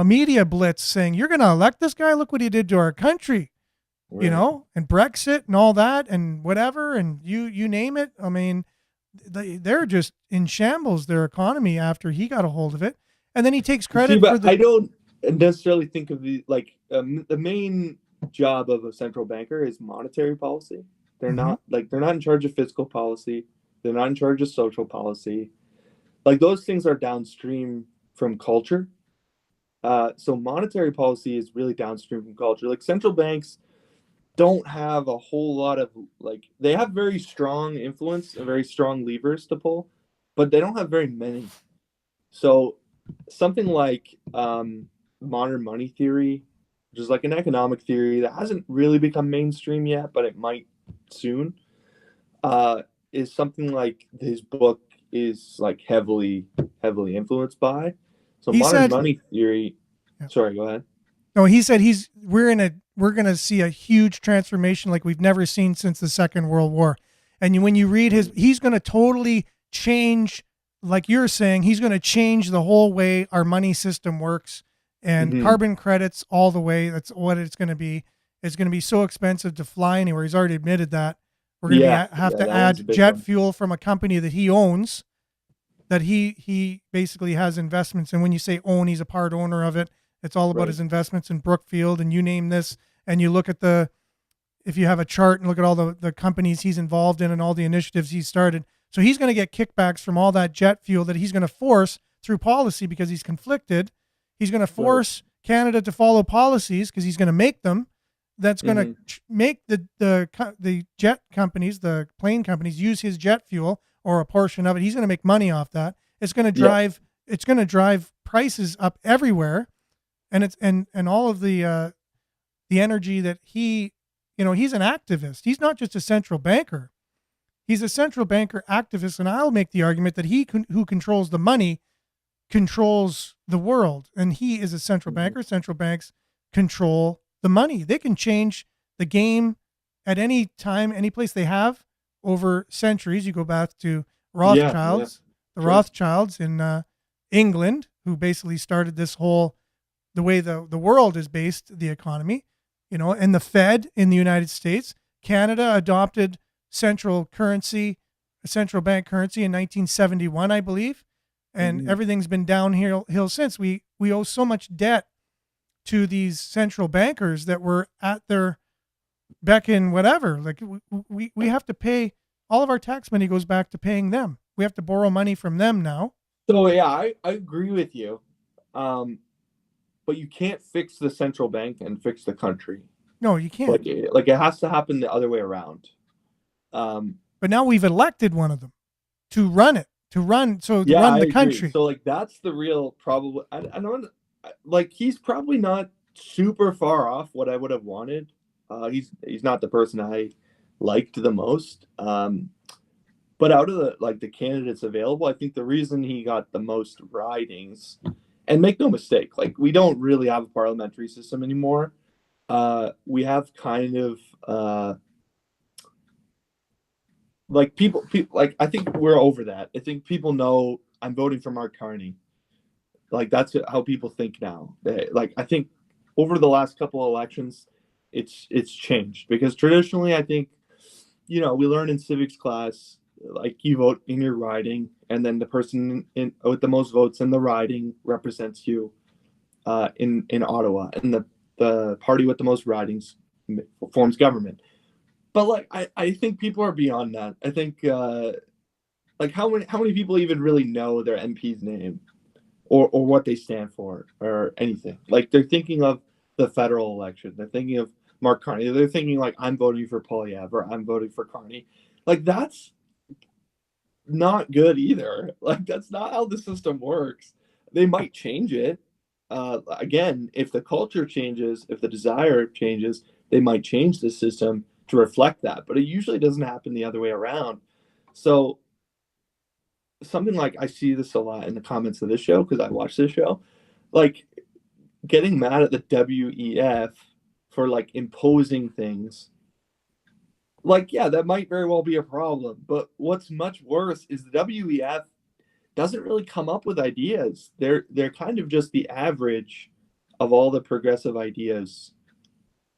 media blitz saying, "You're going to elect this guy? Look what he did to our country." Right. And Brexit and all that and whatever, and you name it. I mean, they're just in shambles, their economy, after he got a hold of it. And then he takes credit for I don't necessarily think of the main job of a central banker is monetary policy. They're not in charge of fiscal policy. They're not in charge of social policy. Like those things are downstream from culture. So monetary policy is really downstream from culture. Like central banks don't have a whole lot of they have very strong influence and very strong levers to pull, but they don't have very many. So something like modern money theory, which is like an economic theory that hasn't really become mainstream yet, but it might soon, is something like his book is like heavily influenced by. So modern money theory. Yeah. Sorry, go ahead. No, he said we're going to see a huge transformation like we've never seen since the Second World War. And when you read he's going to totally change, like you're saying, he's going to change the whole way our money system works, and carbon credits all the way. That's what it's going to be. It's going to be so expensive to fly anywhere. He's already admitted that. We're going to have to add jet fuel from a company that he owns, that he basically has investments in. When you say own, he's a part owner of it. It's all about his investments in Brookfield, and you name this, and you look at if you have a chart and look at all the companies he's involved in and all the initiatives he's started. So he's going to get kickbacks from all that jet fuel that he's going to force through policy because he's conflicted. He's going to force Canada to follow policies because he's going to make them. That's going to make the jet companies, the plane companies, use his jet fuel or a portion of it. He's going to make money off that. It's going to drive prices up everywhere. And it's and all of the energy that he's an activist. He's not just a central banker. He's a central banker activist, and I'll make the argument that who controls the money controls the world, and he is a central banker. Central banks control the money. They can change the game at any time, any place they have over centuries. You go back to Rothschilds, Rothschilds in England, who basically started this whole the way the world is based, the economy, and the Fed in the United States. Canada adopted central bank currency in 1971, I believe. And everything's been downhill since. We owe so much debt to these central bankers that we're at their beck and whatever. Like we have to pay, all of our tax money goes back to paying them. We have to borrow money from them now. So yeah, I agree with you. But you can't fix the central bank and fix the country. No, you can't. Like it has to happen the other way around. But now we've elected one of them to run it, to run I the agree. country. So like that's the real probably. I don't like he's probably not super far off what I would have wanted. He's not the person I liked the most. But out of the candidates available, I think the reason he got the most ridings, and make no mistake, like we don't really have a parliamentary system anymore. We have kind of like people like I think we're over that. I think people know I'm voting for Mark Carney. Like that's how people think now. Like I think over the last couple of elections, it's changed because traditionally I think we learn in civics class like you vote in your riding, and then the person with the most votes in the riding represents you in Ottawa, and the party with the most ridings forms government. But like I think people are beyond that. I think like how many people even really know their MP's name or what they stand for or anything? Like they're thinking of the federal election. They're thinking of Mark Carney. They're thinking like I'm voting for Polyev or I'm voting for Carney. Like that's not good either. Like that's not how the system works. They might change it. Again, if the culture changes, if the desire changes, they might change the system to reflect that. But it usually doesn't happen the other way around. So something like I see this a lot in the comments of this show because I watch this show, like getting mad at the WEF for like imposing things. Like, yeah, that might very well be a problem. But what's much worse is the WEF doesn't really come up with ideas. They're kind of just the average of all the progressive ideas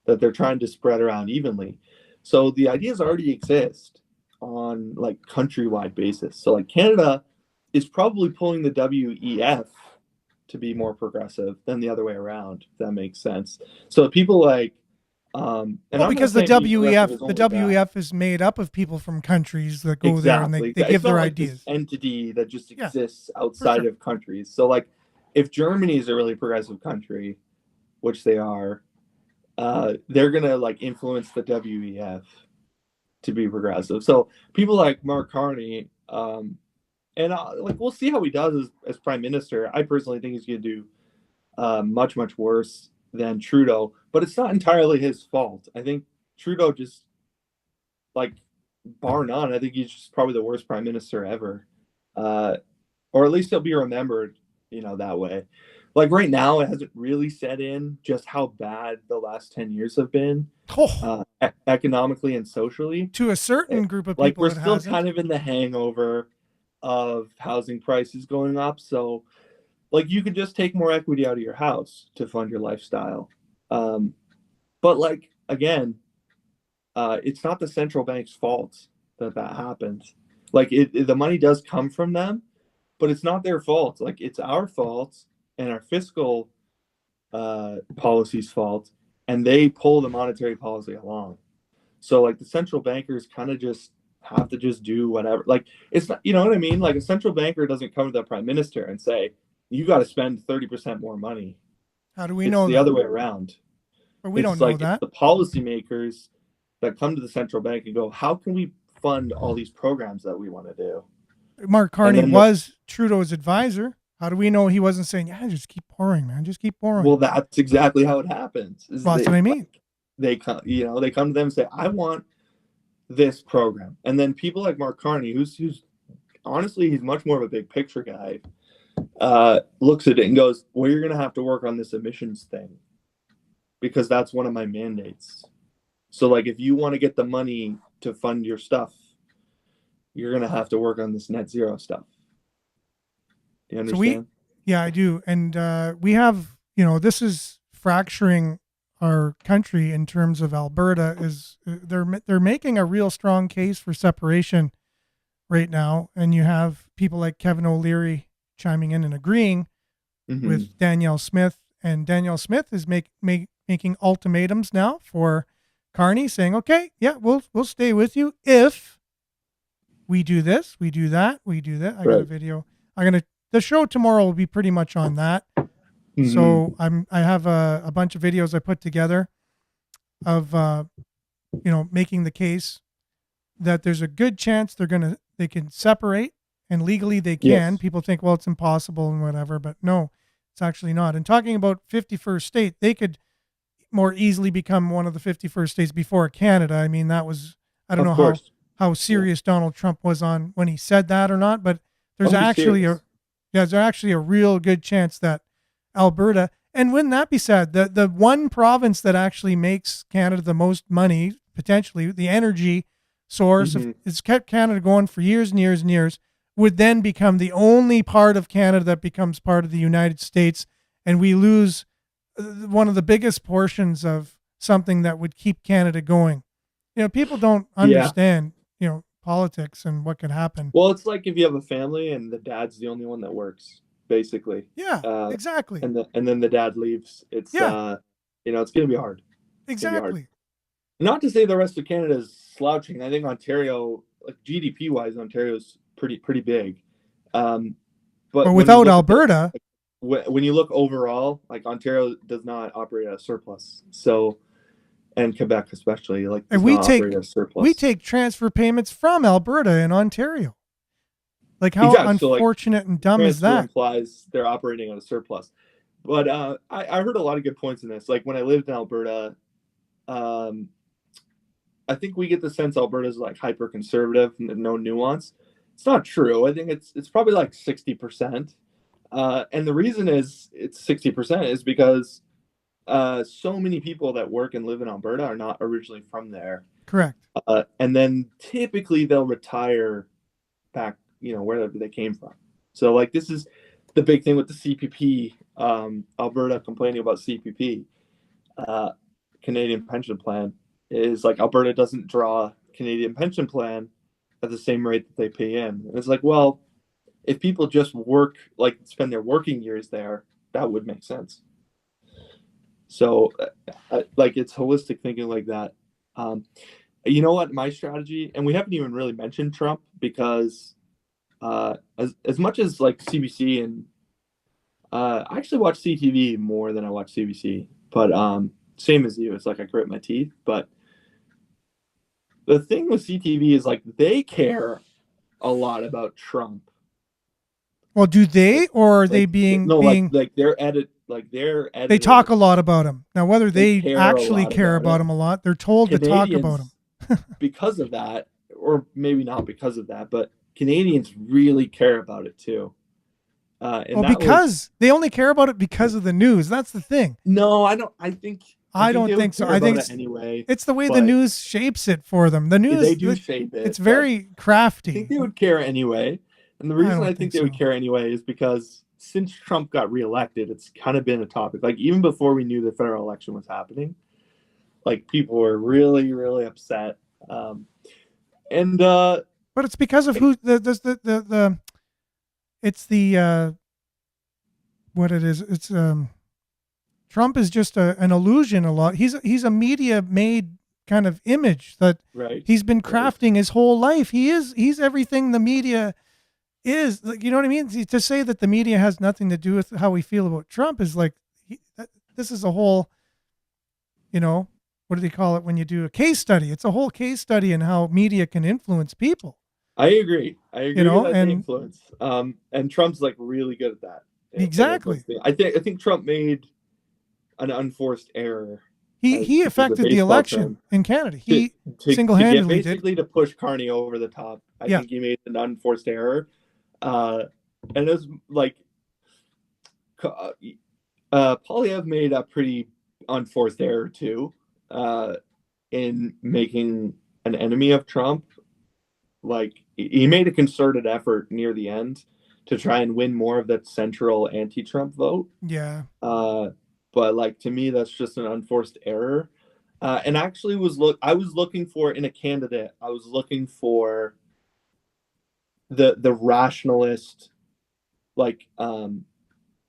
that they're trying to spread around evenly. So the ideas already exist on like countrywide basis. So like Canada is probably pulling the WEF to be more progressive than the other way around, if that makes sense. So people like because the WEF is made up of people from countries that go there and they give their ideas. This entity that just exists outside of countries. So like if Germany is a really progressive country, which they are, they're gonna like influence the WEF to be progressive. So people like Mark Carney, and like we'll see how he does as prime minister. I personally think he's gonna do much worse than Trudeau, but it's not entirely his fault. I think Trudeau just like bar none. I think he's just probably the worst prime minister ever, or at least he'll be remembered, that way. Like right now, it hasn't really set in just how bad the last 10 years have been, economically and socially. To a certain group of people, like we're still kind of in the hangover of housing prices going up. So like you could just take more equity out of your house to fund your lifestyle. But like, again, it's not the central bank's fault that happens. Like the money does come from them, but it's not their fault. Like it's our fault and our fiscal policy's fault, and they pull the monetary policy along. So like the central bankers kind of just have to just do whatever. Like it's not, you know what I mean? Like a central banker doesn't come to the prime minister and say, you got to spend 30% more money. How do we know the that? other way around? Or we don't know that. It's the policymakers that come to the central bank and go, how can we fund all these programs that we want to do? Mark Carney was Trudeau's advisor. How do we know he wasn't saying, yeah, just keep pouring, man. Just keep pouring. Well, that's exactly how it happens. Well, that's what I mean. They come, they come to them and say, I want this program. And then people like Mark Carney, who's honestly, he's much more of a big picture guy, looks at it and goes, well, you're going to have to work on this emissions thing because that's one of my mandates. So like, if you want to get the money to fund your stuff, you're going to have to work on this net zero stuff. Do you understand? Yeah, I do. And we have, this is fracturing our country in terms of Alberta. Is they're making a real strong case for separation right now. And you have people like Kevin O'Leary chiming in and agreeing with Danielle Smith. And Danielle Smith is making ultimatums now for Carney, saying, okay, yeah, we'll stay with you if we do this, we do that, we do that. I got a video. The show tomorrow will be pretty much on that. So I have a bunch of videos I put together of making the case that there's a good chance they can separate, and legally they can. Yes. People think, well, it's impossible and whatever, but no, it's actually not. And talking about 51st state, they could more easily become one of the 51st states before Canada. I mean, that was, I don't Of know course. how serious Donald Trump was on when he said that or not, but there's Oh, he's actually serious. there's actually a real good chance that Alberta, and wouldn't that be sad? The one province that actually makes Canada the most money, potentially the energy source, it's kept Canada going for years and years and years, would then become the only part of Canada that becomes part of the United States, and we lose one of the biggest portions of something that would keep Canada going. People don't understand, politics and what could happen. Well, it's like if you have a family and the dad's the only one that works, basically. Yeah, exactly. And then the dad leaves. It's Yeah. it's gonna be hard. It's gonna be hard. Exactly. Not to say the rest of Canada is slouching. I think Ontario, like GDP wise, Ontario is pretty big. But But when you without look at Alberta, when you look overall, like Ontario does not operate at a surplus. So, and Quebec especially, like does and we not take operate at a surplus. we take transfer payments from Alberta and Ontario. Like how Exactly. So, like, unfortunate and dumb is transfer that? implies they're operating at a surplus. But I heard a lot of good points in this. Like when I lived in Alberta, I think we get the sense Alberta's like hyper conservative and no nuance. It's not true. I think it's probably like 60%. And the reason is it's 60% is because so many people that work and live in Alberta are not originally from there. Correct. And then typically they'll retire back, wherever they came from. So like this is the big thing with the CPP, Alberta complaining about CPP, Canadian Pension Plan, is like Alberta doesn't draw Canadian Pension Plan at the same rate that they pay in. And it's like, well, if people just work, like spend their working years there, that would make sense. So, like it's holistic thinking like that. You know what? My strategy, and we haven't even really mentioned Trump because as much as like CBC and I actually watch CTV more than I watch CBC, but same as you, it's like I grit my teeth. But the thing with CTV is like they care a lot about Trump. Well, do they, or are they being like their edit, they talk a lot about him. Now, whether they care actually a lot care about about him a lot, they're told to talk about him. Because of that, or maybe not because of that, but Canadians really care about it too. And Well, because they only care about it because of the news. That's the thing. No, I don't. I think I don't they would think so. care I think about it anyway. it's the way the but news shapes it for them. The news, they do shape it. It's but very crafty. I think they would care anyway. And the reason I think they would care anyway is because since Trump got reelected, it's kind of been a topic. Like even before we knew the federal election was happening, like people were really, really upset. But it's because of who it's the what it is. It's Trump is just an illusion a lot. He's a media made kind of image that he's been crafting his whole life. He's everything the media is. Like, you know what I mean? To say that the media has nothing to do with how we feel about Trump is like this is a whole, what do they call it when you do a case study? It's a whole case study in how media can influence people. I agree. With that influence. And Trump's like really good at that. Exactly. I think Trump made an unforced error. He affected the election in Canada. He single-handedly to push Carney over the top. I think he made an unforced error. And it was like Polyev made a pretty unforced error too, in making an enemy of Trump. Like he made a concerted effort near the end to try and win more of that central anti-Trump vote. Yeah. But like to me, that's just an unforced error. And actually, I was looking for in a candidate. I was looking for the rationalist, like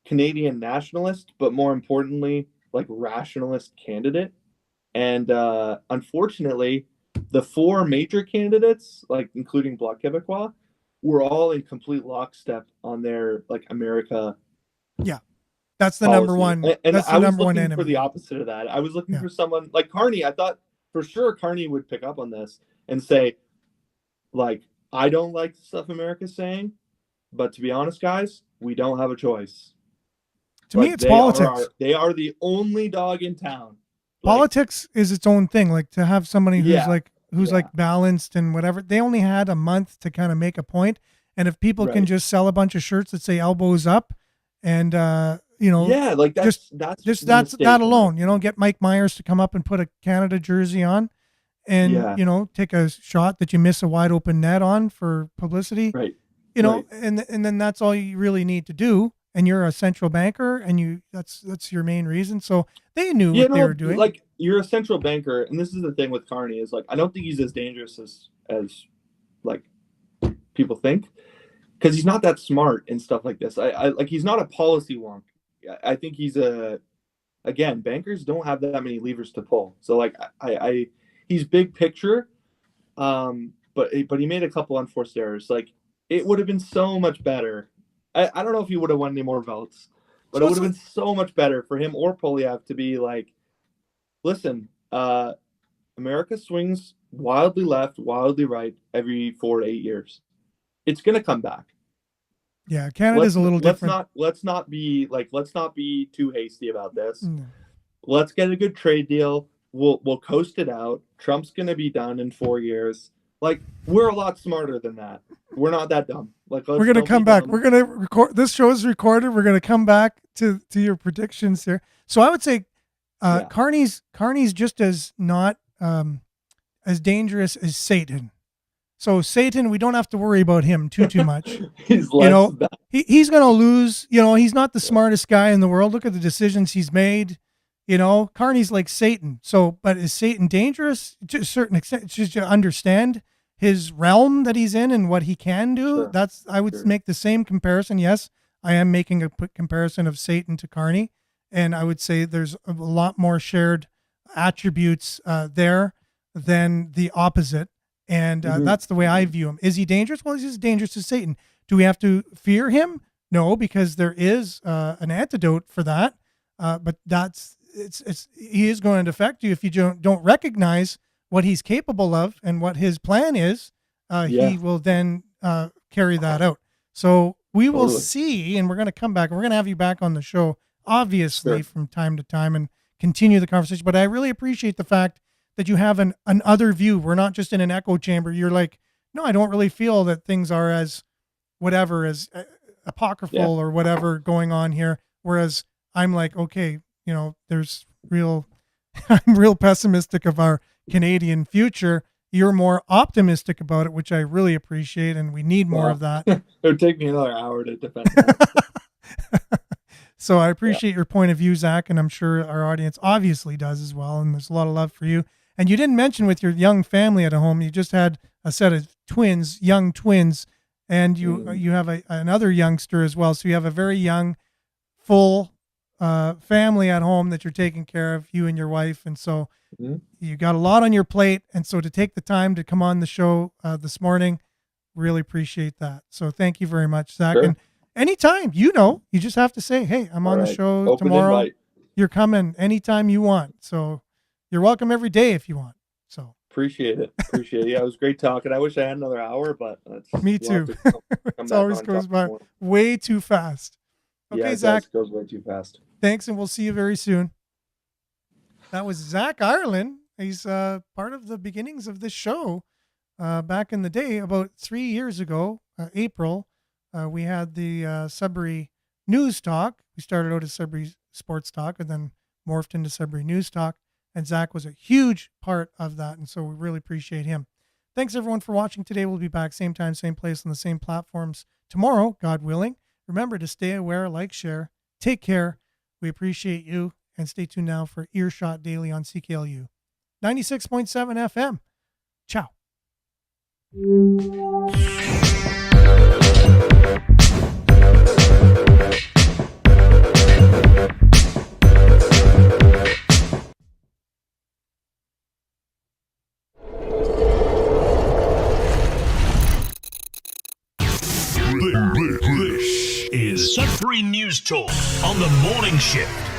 Canadian nationalist, but more importantly, like rationalist candidate. And unfortunately, the four major candidates, like including Bloc Québécois, were all in complete lockstep on their like America That's the policy. number one. And That's the I was number one looking enemy. for the opposite of that. I was looking Yeah. for someone like Carney. I thought for sure Carney would pick up on this and say, like, I don't like the stuff America's saying, but to be honest, guys, we don't have a choice. To me, it's politics. They are the only dog in town. Politics is its own thing. Like, to have somebody who's Yeah. like balanced and whatever. They only had a month to kind of make a point. And if people can Right. just sell a bunch of shirts that say elbows up, and Yeah, like that's that mistake. alone, get Mike Myers to come up and put a Canada jersey on, and Yeah. take a shot that you miss a wide open net on for publicity. Right. Right. Right. And then that's all you really need to do. And you're a central banker, and that's your main reason. So they knew what they were doing. Like, you're a central banker, and this is the thing with Carney is, like, I don't think he's as dangerous as like people think, because he's not that smart and stuff like this. I like, he's not a policy wonk. I think he's again, bankers don't have that many levers to pull. So, like, he's big picture, but he made a couple unforced errors. Like, it would have been so much better. I don't know if he would have won any more votes, but it would have been so much better for him or Polyev to be like, listen, America swings wildly left, wildly right every 4 to 8 years. It's going to come back. Yeah, Canada's a little different. Let's not be too hasty about this. No. Let's get a good trade deal. We'll coast it out. Trump's going to be done in 4 years. Like, we're a lot smarter than that. We're not that dumb. Like, we're gonna come back. We're gonna record. This show is recorded. We're gonna come back to your predictions here. So I would say, Carney's just as not as dangerous as Satan. So Satan, we don't have to worry about him too much. He's less bad. He's gonna lose. He's not the smartest guy in the world. Look at the decisions he's made. Carney's like Satan. So, but is Satan dangerous? To a certain extent, just to understand his realm that he's in and what he can do. Sure. I would make the same comparison. Yes, I am making a comparison of Satan to Carney. And I would say there's a lot more shared attributes there than the opposite. And that's the way I view him. Is he dangerous? Well, he's as dangerous as Satan. Do we have to fear him? No, because there is an antidote for that. But he is going to affect you if you don't recognize what he's capable of and what his plan is. He will then carry that out. So we will see, and we're going to come back. We're going to have you back on the show, obviously, from time to time, and continue the conversation. But I really appreciate the fact that you have an other view. We're not just in an echo chamber. You're like, no, I don't really feel that things are as whatever, as apocryphal or whatever going on here. Whereas I'm like, okay, there's I'm real pessimistic of our Canadian future. You're more optimistic about it, which I really appreciate, and we need more of that. It would take me another hour to defend that. So I appreciate your point of view, Zach, and I'm sure our audience obviously does as well. And there's a lot of love for you. And you didn't mention with your young family at home, you just had a set of twins, young twins, and you have another youngster as well. So you have a very young, full family at home that you're taking care of, you and your wife. And so you got a lot on your plate. And so to take the time to come on the show this morning, really appreciate that. So thank you very much, Zach. Sure. And anytime, you just have to say, hey, I'm on the show tomorrow. Invite. You're coming anytime you want. So you're welcome every day if you want. So appreciate it. Yeah, it was great talking. I wish I had another hour, but me too. It always goes by way too fast. Okay, Zach. It goes way too fast. Thanks, and we'll see you very soon. That was Zach Ireland. He's part of the beginnings of this show back in the day, about 3 years ago, April. We had the Sudbury News Talk. We started out as Sudbury Sports Talk and then morphed into Sudbury News Talk. And Zach was a huge part of that. And so we really appreciate him. Thanks, everyone, for watching today. We'll be back same time, same place on the same platforms tomorrow, God willing. Remember to stay aware, like, share, take care. We appreciate you. And stay tuned now for Earshot Daily on CKLU 96.7 FM. Ciao. This is Sudbury News Talk on the morning shift.